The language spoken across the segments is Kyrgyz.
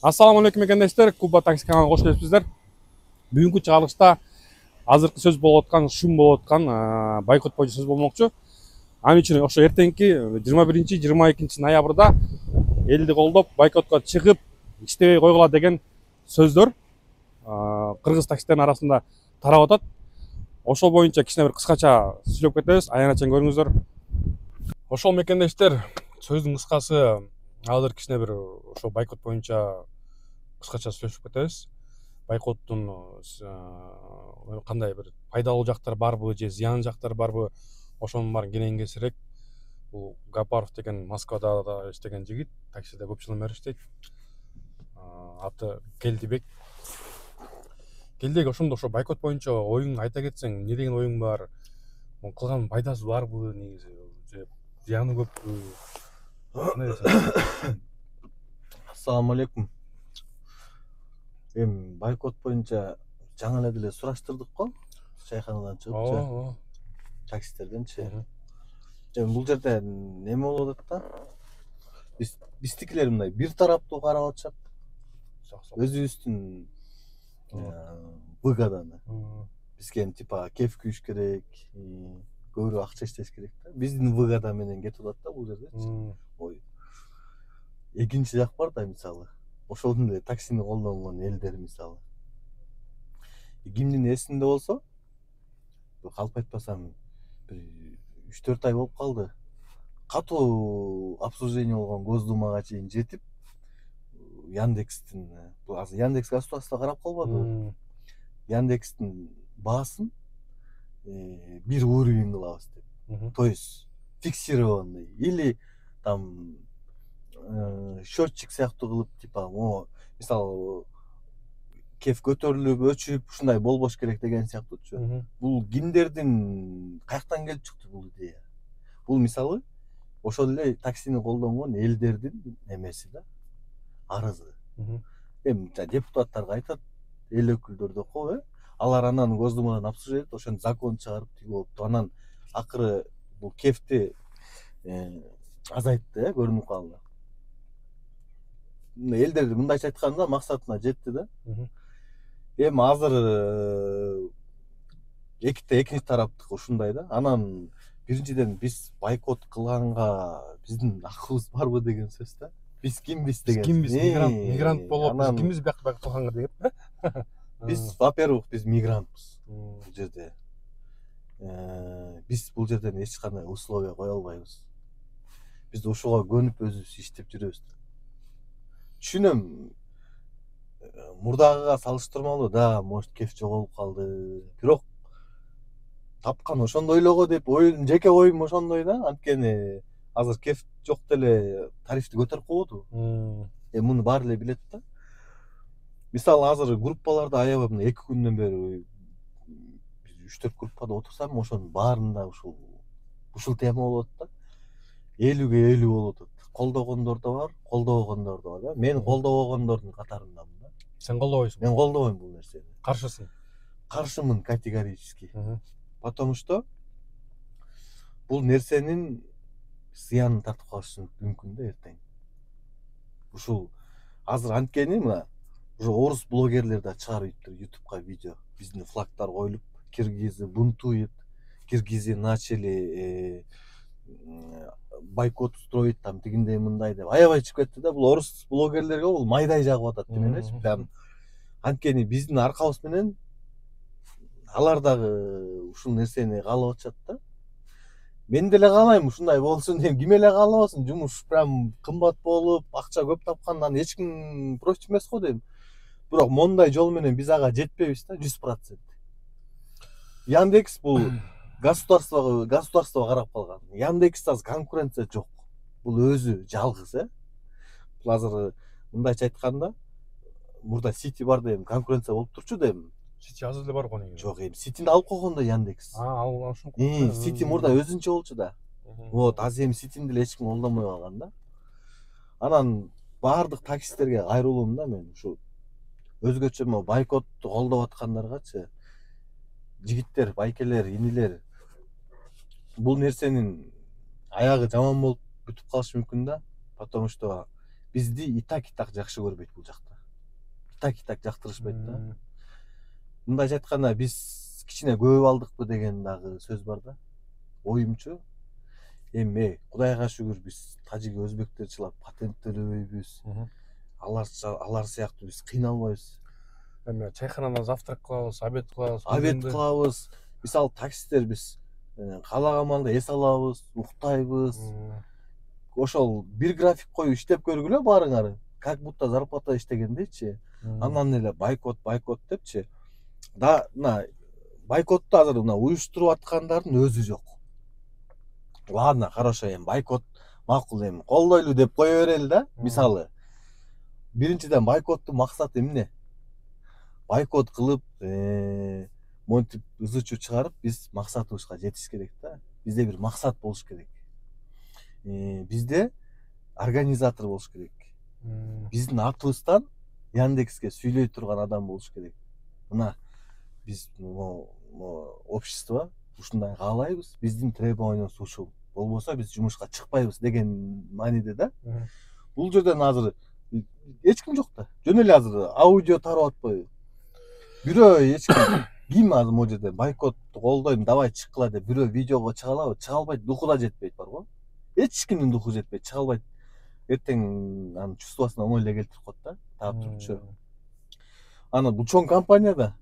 Assalamu алейкум мекендештер, Куба такси каналына кош келипсиздер. Бүгүнкү чыгарылышта азыркы сөз болуп аткан, шум болуп аткан бойкот боюнча сөз болмокчу. Ал үчүн ошо эртеңки 21-22 ноябрда элди колдоп бойкотко чыгып иштебей койгула деген сөздөр кыргыз таксистердин арасында тарап атат. Ошол боюнча кичине бир кыскача сүйлөп кетебиз, аяначан көрүңүздөр. Ошол мекендештер, сөздүн кыскасы азыр кичине бир ошо бойкот боюнча кыскача сүйлөшүп кетебиз. Бойкоттун кандай бир пайдалуу жактары барбы же зыян жактары барбы, ошонун баарын кенен кесирээк бул Гапаров деген Москвада да иштеген жигит, таксиде көп жылдан бери иштейт. Аты Келдибек. Келдибек, ошондо ошо бойкот боюнча оюңду айта кетсең, эмне деген оюң бар? Кылган пайдасы барбы, негизи же зыяны көппү? Кандай десең? Ассаламу алейкум. Бойкот боюнча жаңы эле сураштырдык го, чайканадан чыгып, таксистерденчи. Бул жерде неме болуп атат да? Биздикилер мындай бир тараптуу карап атышат. Өзүбүздүн выгоданы. Бизге типа кеф күйүш керек, көбүрөөк акча иштеш керек да. Биздин выгода менен кетип атат да бул жерде. Ой. Экинчи жак бар да, мисалы. Ошол эле таксини колдонгон элдер мисалы. Кимдин эсинде болсо, калп айтпасам, бир 3-4 ай болуп калды. Катуу обслуживание болгон Госдумага чейин жетип, Яндекстин, азыр Яндекс государство карап калбадыбы? Яндекстин баасын бир уровень кылабыз деп. То есть фиксированный или там счетчик сыяктуу кылып, типа, мисалы кеф көтөрүлүп, өчүп, ушундай болбош керек деген сыяктуучу. Бул кимдердин каяктан келип чыкты бул идея? Бул мисалы ошол эле таксини колдонгон элдердин эмеси да, арызы. Депутаттарга айтат, эл өкүлдөр деп коебу, алар анан Госдумадан обсуждать, ошону закон чыгарып тиги болупту. Анан акыры бул кефти азайтты, көрүнүп калды. Элдер мындайча айтканда максатына жетти да. Эми азыр экинчи тараптык ушундай да. Анан биринчиден биз бойкот кылганга биздин акыбыз барбы деген сөз да. Биз кимбиз деген. Биз кимбиз? Мигрант болуп, биз кимбиз байкот кылганга деген? Биз, во-первых, биз мигрантпыз бул жерде. Биз бул жерден эч кандай условия кое албайбыз. Биз ушуга көнүп өзүбүз иштеп жүрөбүз. Түшүнөм, мурдагыга салыштырмалуу да, может кеф жоголуп калды. Бирок тапкан ошондой элего деп жеке оюм ошондой да. Анткени азыр кеф жок деле тарифти көтөрүп койбодубу? Муну баары эле билет да. Мисалы азыр группаларда аябай мына 2 күндөн бери 3-4 группада отурсам, ошонун баарында ушул тема болот да. 50-ге 50 болуп атат. Колдогондор да бар, колдобогондор да бар да. Мен колдобогондордун катарындамын да. Сен колдобойсуң? Мен колдобойм бул нерсени. Каршысың? Каршымын категорически. Потому что бул нерсенин зыянын тартып калышы мүмкүн да эртең. Ушул азыр анткени мына уже орус блогерлер да чыгарып ийиптир YouTube'га видео. Биздин флагтар коюлуп, киргизы бунтует, киргизы начали бойкот устроить, там тигиндей мындай деп аябай чыгып кетти да. Бул орус блогерлерге бул майдай жагып атат деменечи. Прям анткени биздин аркабыз менен алар дагы ушул нерсени каалап атышат да. Мен деле каалайм ушундай болсун дейм. Ким эле каалабасын? Жумуш прям кымбат болуп, акча көп тапкандан эч ким против эмес го дейм. Бирок мондай жол менен биз ага жетпейбиз да, 100%. Яндекс бул государствого карап калган. Яндекс азыр конкуренция жок. Бул өзү жалгыз, Бул азыр мындайча айтканда, мурда Сити бар дейм, конкуренция болуп турчу дейм. Сити азыр эле бар го негизи. Жок, Ситини алып койгон да Яндекс. Алышым. Сити мурда өзүнчө болчу да. Вот, азыр эми Ситини деле эч ким колдонбой калган да. Анан баардык таксисттерге кайрылуум да мен. Ушу өзгөчө бойкотту колдоп аткандаргачы, жигиттер, байкелер, инилер, бул нерсенин аягы жаман болуп бүтүп калышы мүмкүн да. Потому что бизди итак жакшы көрбөйт бул жакта. Итак жактырышпайт да. Мындайча айтканда биз кичине көп алдыкпы деген дагы сөз бар да. Оюмчу. Эми Кудайга шүгүр биз тажик өзбектер чылап патент төлөбөйбүз. Алар сыяктуу биз кыйналбайбыз. Эми чайханада завтрак кылабыз, обед кылабыз. Обед кылабыз. Мисалы таксисттер биз каалаган маалда эс алабыз, уктайбыз. Ошол бир график коюп иштеп көргүлө баарыңар. Как будто зарплата иштегендейчи. Андан эле бойкот депчи. Да, бойкотту азыр уюштуруп аткандардын өзү жок. Ладно, хорошо, эми бойкот макул, эми колдойлу деп кое берели да. Мисалы, биринчиден бойкоттун максаты эмне? Бойкот кылып, монтип ызы-чуу чыгарып, биз максатыбызга жетиш керек да. Бизде бир максат болуш керек. Бизде организатор болуш керек. Биздин атыбыздан Яндекске сүйлөй турган адам болуш керек. Мына биз общество ушундай каалайбыз, биздин требованиябыз ушул. Болбосо биз жумушка чыкпайбыз деген мааниде да. Бул жерден азыр эч ким жок да. Жөн эле азыр аудио тарап атпайбы? Бирөө эч ким азыр могу жерде бойкотту колдойм, давай чыккыла деп бирөө видеого чыга алабы? Чыга албайт, духу да жетпейт барго. Эч кимдин духу жетпейт, чыга албайт. Эртең анын чувствосуна оңой эле келтирип коет да. Таап турчу. Ана бул чоң компанияда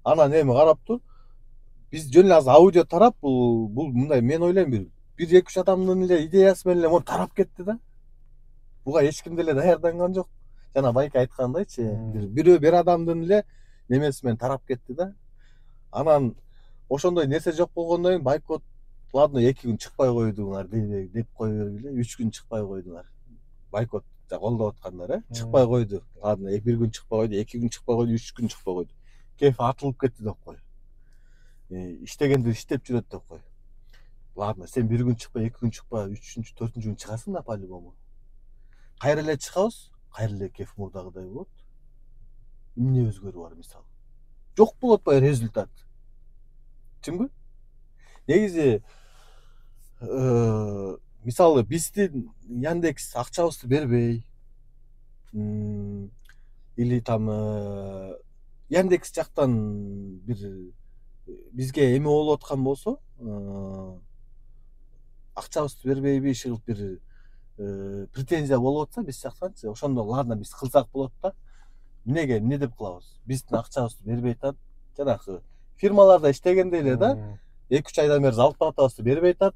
анан эми карап тур. Биз жөн эле азыр аудио тарап, бул мындай мен ойлойм бир 2-3 адамдын эле идеясы менен эле тарап кетти да. Буга эч ким деле даярданган жок. Жана байке айткандайчы, бир адамдын эле немеси менен тарап кетти да. Анан ошондой нерсе жок болгондон кийин бойкот, ладно, 2 күн чыкпай койдуңар деп кое бергиле, 3 күн чыкпай койдуңар. Бойкот колдоп аткандар, чыкпай койду. Ладно, 1 күн чыкпай койду, 2 күн чыкпай койду, 3 күн чыкпай койду. Кеф атылып кетти деп кой. Иштегендер иштеп жүрөт деп кой. Ладно, сен 1 күн чыкпай, 2 күн чыкпай, 3-4 күн чыгасың да по-любому. Кайра эле чыгабыз, кайра эле кеф мурдагыдай болот. Эмне өзгөрүү бар мисалы? Жок болот бай результат. Түшүнбү? Негизи мисалы биздин Яндекс акчабызды бербей, или там Яндекс жактан бир бизге эме болуп аткан болсо, акчабызды бербейби, иши бир претензия болуп атса биз жактанчы, ошондо ладно биз кылсак болот да. Эмне деп кылабыз? Биздин акчабызды бербей атат. Жанагы фирмаларда иштегенде эле да, 2-3 айдан бери зарплатабызды бербей атат.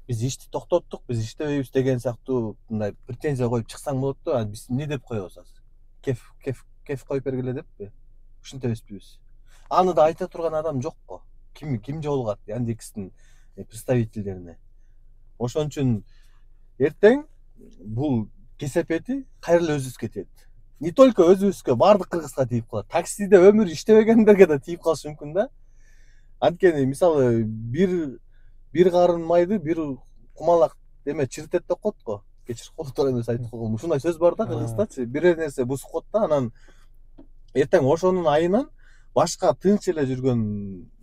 Биз ишти токтоттук, биз иштебейбиз деген сыяктуу мындай претензия коюп чыксаң болот да. Биз эмне деп коебуз азыр? Кеф коюп бергиле деппи? Ушинтип эспейбиз. Аны да айта турган адам жокко. Ким жолугат Яндекстин представительдерине. Ошон үчүн эртең бул кесепети кайра эле өзүбүзгө тиет. Не только өзүбүзгө, бардык кыргызга тийип калат. Таксиде өмүр иштебегендерге да тийип калышы мүмкүн да. Анткени мисалы бир карын майды бир кумалак эме чиртет деп коет го. Кечир колдор эмес айтып койгом. Ушундай сөз бар да кыргызстачы. Бир нерсе бузуп коет да, анан эртең ошонун айынан башка тынч эле жүргөн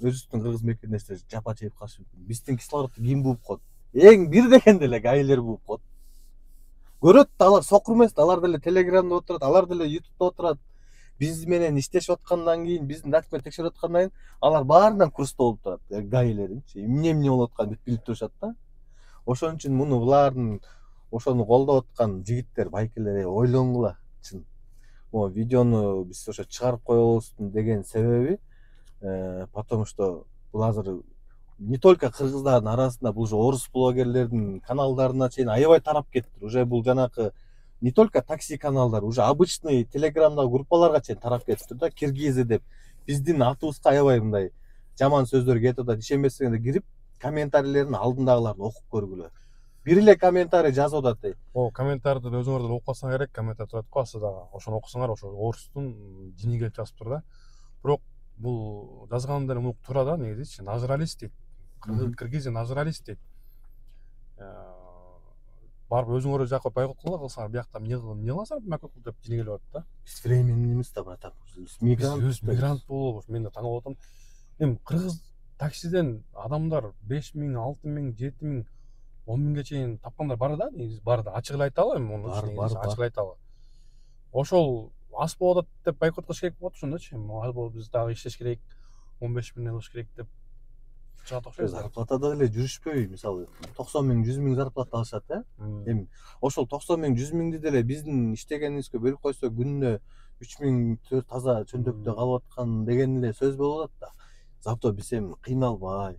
өзүбүздүн кыргыз мекенештер жапа чегип калышы мүмкүн. Биздин кислородду ким бууп коет? Эң бир дегенде эле гаилер бууп коет. Көрөт да, алар сокур эмес, алар деле Телеграмда отурат, алар деле Ютубта отурат. Биз менен иштешип аткандан кийин, биздин документ текшерип аткандан кийин, алар баарынан курста болуп турат. Гаилеринчи, эмне болуп атканын билип турушат да. Ошон үчүн муну булардын ошону колдоп аткан жигиттер, байкелер ойлонгула, чын. Могу видеону биз ошо чыгарып коебуздун деген себеби, потому что бул азыр не только кыргыздардын арасында, бул уже орус блогерлердин каналдарына чейин аябай тарап кетти. Уже бул жанакы не только такси каналдар, уже обычный телеграмдагы группаларга чейин тарап кетти да. Киргизы деп биздин атыбызга аябай мындай жаман сөздөр кетип атат. Ишенбесеңер кирип комментарийлерин алдындагыларды окуп көргүлө. Бир эле комментарий жазып атат. Комментарийди өзүңөр окуп алсаңар керек, комментарий турат го астыда. Ошону окусаңар, ошо орустун дини келип жазып тур да. Бирок бул жазган деле туура да, негизичи нажралист дейт. Кыргызия нажралист дейт. Барып өзүңөр жакка бойкот кылсаңар, биякта эмне кыласыңар, бойкот деп дини келип атат да. Биз временный эмес да, братан. Мигрант болобуз. Мен да таңып атам. Эми кыргыз таксиден адамдар 5 миң, 6 миң, 7 миң 10 миңге чейин тапкандар бар да, негизи бар да. Ачык эле айта алам муну, негизи ачык эле айта алам. Ошол аз болот деп бойкот кылыш керек болот ошондочу. Аз болот биз дагы иштеш керек, 15 миңден алыш керек деп чыгат окшойт. Зарплатада деле жүрүшпөй, мисалы 90 миң, 100 миң зарплата алышат, Эми ошол 90 миң, 100 миңди деле биздин иштегенибизге бөлүп койсо күнүнө 3 миң таза чөндөктө калып аткан деген эле сөз болуп атат да. Зато биз эми кыйналбай,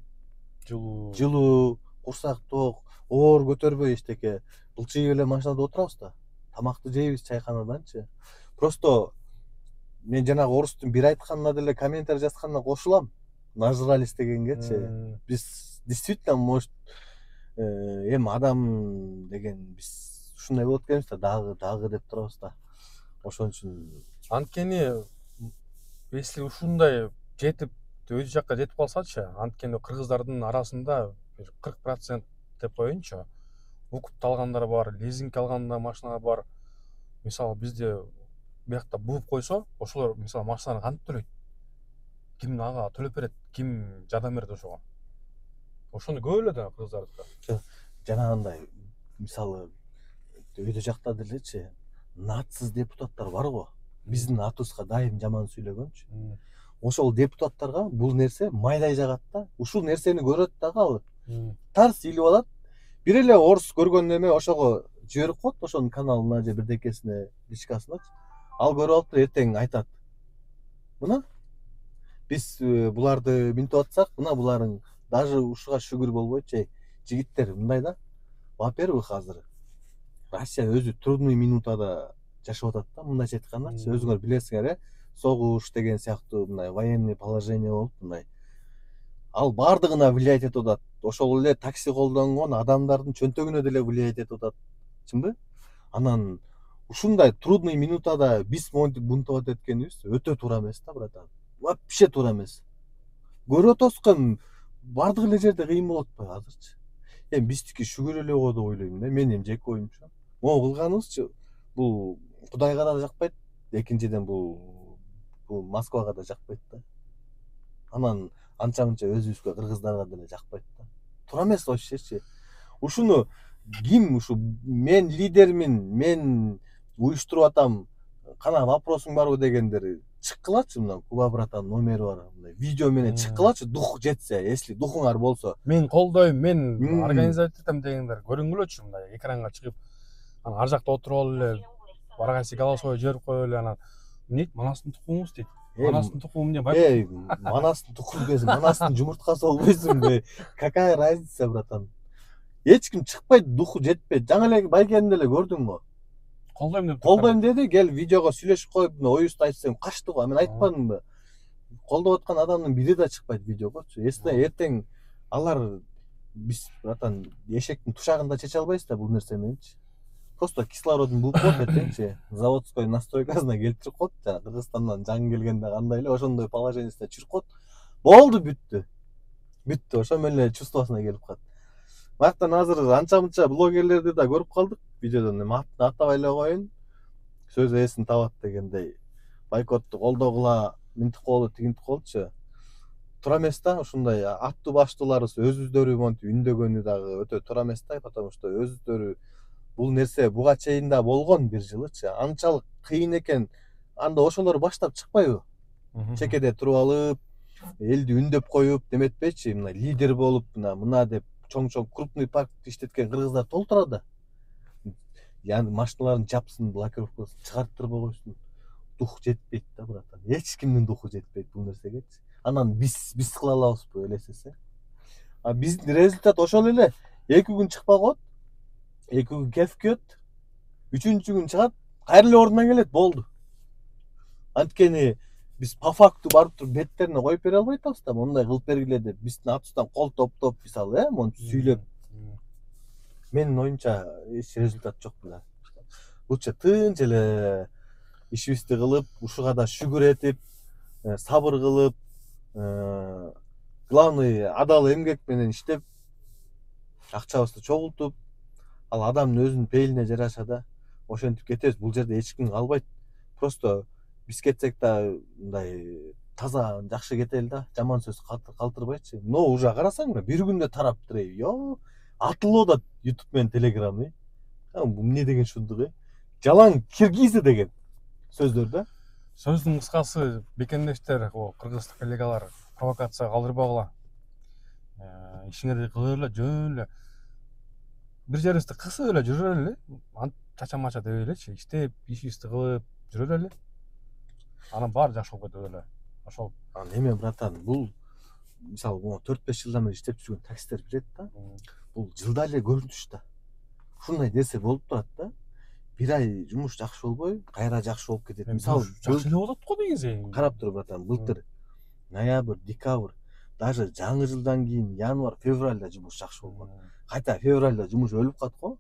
жылуу, курсак ток, оор көтөрбөй эчтеке былчыйып эле машинада отурабыз да. Тамакты жейбиз чайканаданчы. Просто мен жанагы орустун бир айтканына деле комментарий жазганына кошулам. Нажрались дегенгечи. Биз действительно может эми адам деген биз ушундай болот экенбиз да, дагы деп турабыз да. Ошон үчүн анткени если ушундай жетип өз жакка жетип калсачы, анткени кыргыздардын арасында бир 40% деп коеюнчу, укуп алгандар бар, лизинг алгандар машина бар. Мисалы бизде биякта бууп койсо, ошолор мисалы машинаны кантип төлөйт? Ким ага төлөп берет, ким жардам берет ошого? Ошону көп эле да кыргыздардыкы. Жанагындай мисалы өйдө жакта делечи нацсыз депутаттар бар го. Биздин атыбызга дайым жаман сүйлөгөнчү. Ошол депутаттарга бул нерсе майдай жагат да. Ушул нерсени көрөт дагы алып. Тарс илип алат. Бир эле орус көргөн эме ошого жиберип коет, ошонун каналына же бирдекесине, личкасына. Ал көрүп алып эртең айтат. Мына биз буларды минтип атсак, мына буларың даже ушуга шүгүр болбойт. Жигиттер мындай да. Во-первых, азыр Россия өзү трудный минутада жашап атат да, мындайча айтканда, өзүңөр билесиңер, согуш деген сыяктуу мындай военный положение болуп мындай. Ал бардыгына влиять этип атат. Ошол эле такси колдонгон адамдардын чөнтөгүнө деле влиять этип атат. Чынбы? Анан ушундай трудный минутада биз монтип бунтовать эткенибиз өтө туура эмес да, братан. Вообще туура эмес. Көрүп атабызбы, бардык эле жерде кыйын болуп атпайбы азырчы? Эми биздики шүгүр эле го деп ойлойм да, менин жеке оюмча. Могу кылганыбызчы бул Кудайга да жакпайт, экинчиден бул Москвага да жакпайт да. Анан анча-мынча өзүбүзгө, кыргыздарга деле жакпайт да. Туура эмес вообще. Ушуну ким ушу мен лидермин, мен уюштуруп атам, кана вопросуң барбы дегендер чыккылачы, мына Куба братан номери бар, мындай видео менен чыккылачы, дух жетсе, если духуңар болсо. Мен колдойм, мен организовать этем дегендер көрүнгүлөчү, мындай экранга чыгып, анан ар жакта отуруп алып эле баргайсы голосовой жиберип коюп эле, анан эмне манастын тукумубуз дейт. Манастын тукуму эмне байкот? Манастын тукуму эмес, манастын жумурткасы болбойсуңбу? Какая разница, братан? Эч ким чыкпайт, духу жетпейт. Жаңы эле байкени деле көрдүңбү? Колдойм деди, кел видеого сүйлөшүп коюп, оюбузду айтсаң качты го. Мен айтпадымбы? Колдоп аткан адамдын бири да чыкпайт видеогочу. Эртең алар биз братан эшектин тушагында чече албайбыз да бул нерсе мененчи. Просто кислородун бууп коет эртеңчи, заводской настройкасына келтирип коет, жана Кыргызстандан жаңы келгенде кандай эле ошондой положениесине чүрүп коет. Болду, бүттү. Бүттү, ошо менен эле чувствосуна келип калат. Мактан азыр анча-мынча блогерлерди да көрүп калдык видеодон. Эми атабай эле коеюн. Сөз ээсин табат дегендей. Бойкотту колдогула, минтип коелу, тигинтип коелучу. Туура эмес да, ушундай аттуу баштууларыбыз өзүздөрү монтип үндөгөнү дагы өтө туура эмес да, потому что өзүздөрү бул нерсе буга чейин да болгон бир жылычы. Анчалык кыйын экен. Анда ошолор баштап чыкпайбы? Чекеде туруп алып, элди үндөп коюп, деметпечи, мына лидер болуп, мына деп чоң-чоң крупный паркты иштеткен кыргыздар толтура да. Яны машиналарын жапсын, блокировкасын чыгартып койсун. Дух жетпейт да, братан. Эч кимдин духу жетпейт бул нерсегечи. Анан биз кыла алабызбы элесесе? Биздин результат ошол эле. 2 күн чыкпай коет. 2 күн кефкет. 3-чү күн чыгат, кайра эле ордуна келет, болду. Анткени биз по факту барып туруп беттерине коюп бере албай атабыз да, мондай кылып бергиле деп биздин атыбыздан кол топтоп, мисалы, монтип сүйлөп. Менин оюмча эч результат жок да. Лучше тынч эле ишибизди кылып, ушуга да шүгүр этип, сабыр кылып, главный адал эмгек менен иштеп, акчабызды чогултуп, ал адамдын өзүнүн пейилине жараша да ошентип кетебиз. Бул жерде эч ким калбайт. Просто биз кетсек да мындай таза жакшы кетели да, жаман сөз калтырбайчы. Но уже карасаң, бир күндө тарап турей. Yo, атылып атат YouTube менен Telegram. Бул эмне деген шундук? Жалаң киргизи деген сөздөр да. Сөздүн кыскасы бекендештер, кыргыз коллегалар провокация калтырбагыла. Ишиңерди кыла эле, жөн эле. Бир жерибизди кысып эле жүрө эле. Чача-мача дебей элечи, иштеп, ишибизди кылып жүрө эле. Анан баары жакшы болуп кетет эле. Ошол. Неме братан, бул мисалы 4-5 жылдан бери иштеп жүргөн таксисттер билет да. Бул жылда эле көрүнүш да. Ушундай нерсе болуп турат да. Бир ай жумуш жакшы болбой, кайра жакшы болуп кетет. Мисалы жакшы эле болот го негизи. Карап тур братан, былтыр ноябрь, декабрь, даже жаңы жылдан кийин январь, февральда жумуш жакшы болгон. Кайта февральда жумуш өлүп калат го.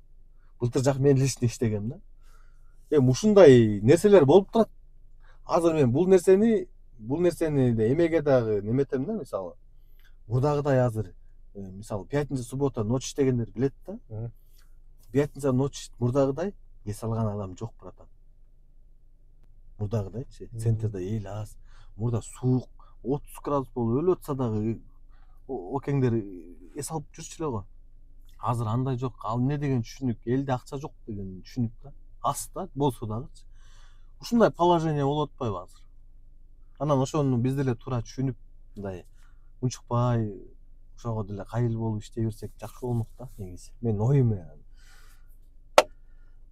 Былтыр жак мен лично иштегем да. Ушундай нерселер болуп турат. Азыр мен бул нерсени эмеге дагы неметем да, мисалы. Мурдагыдай азыр мисалы пятница, суббота ночь иштегендер билет да. Пятница ночь мурдагыдай эс алган адам жок братан. Мурдагыдайчы, центрде эл аз. Мурда суук, 30 градус болуп өлүп атса дагы океңдер эс алып жүрчү эле го. Азыр андай жок. Ал эмне деген түшүнүк, элде акча жок деген түшүнүк да. Аз да, болсо дагычы. Ушундай положение болуп атпайбы азыр? Анан ошону биз деле туура түшүнүп, мындай унчукпай, ошого деле кайыл болуп иштей берсек жакшы болмок да негизи. Мен оюм.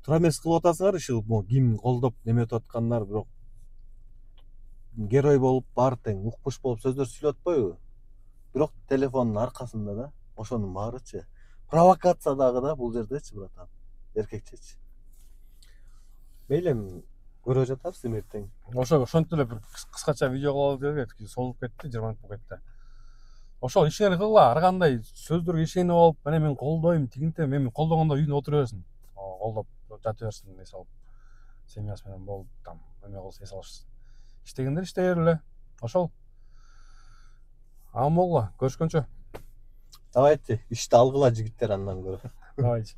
Туура эмес кылып атасыңар, иши ким колдоп неметип аткандар, бирок герой болуп, баары тең укмуш болуп сөздөр сүйлөп атпайбы? Бирок телефондун аркасында да ошонун баарычы провокация дагы да бул жердечи братан. Эркекчечи. Мейли көрө жатарсыз эртең. Ошентип эле бир кыскача видео кылалы дедик, солуп кетти, 20 минут болуп кетти. Ошол ишиңерди кылгыла, ар кандай сөздөргө ишенип алып, мына мен колдойм, тигинте, мен колдогондо үйүндө отура берсин. Колдоп жата берсин, эс алып. Семьясы менен болуп, там эме кылса эс алышсын. İştegендер иштей эле. Ошол. Амолла, көрүшкөнчө. Давайте, ишти алгыла жигиттер андан көрө. Давайте.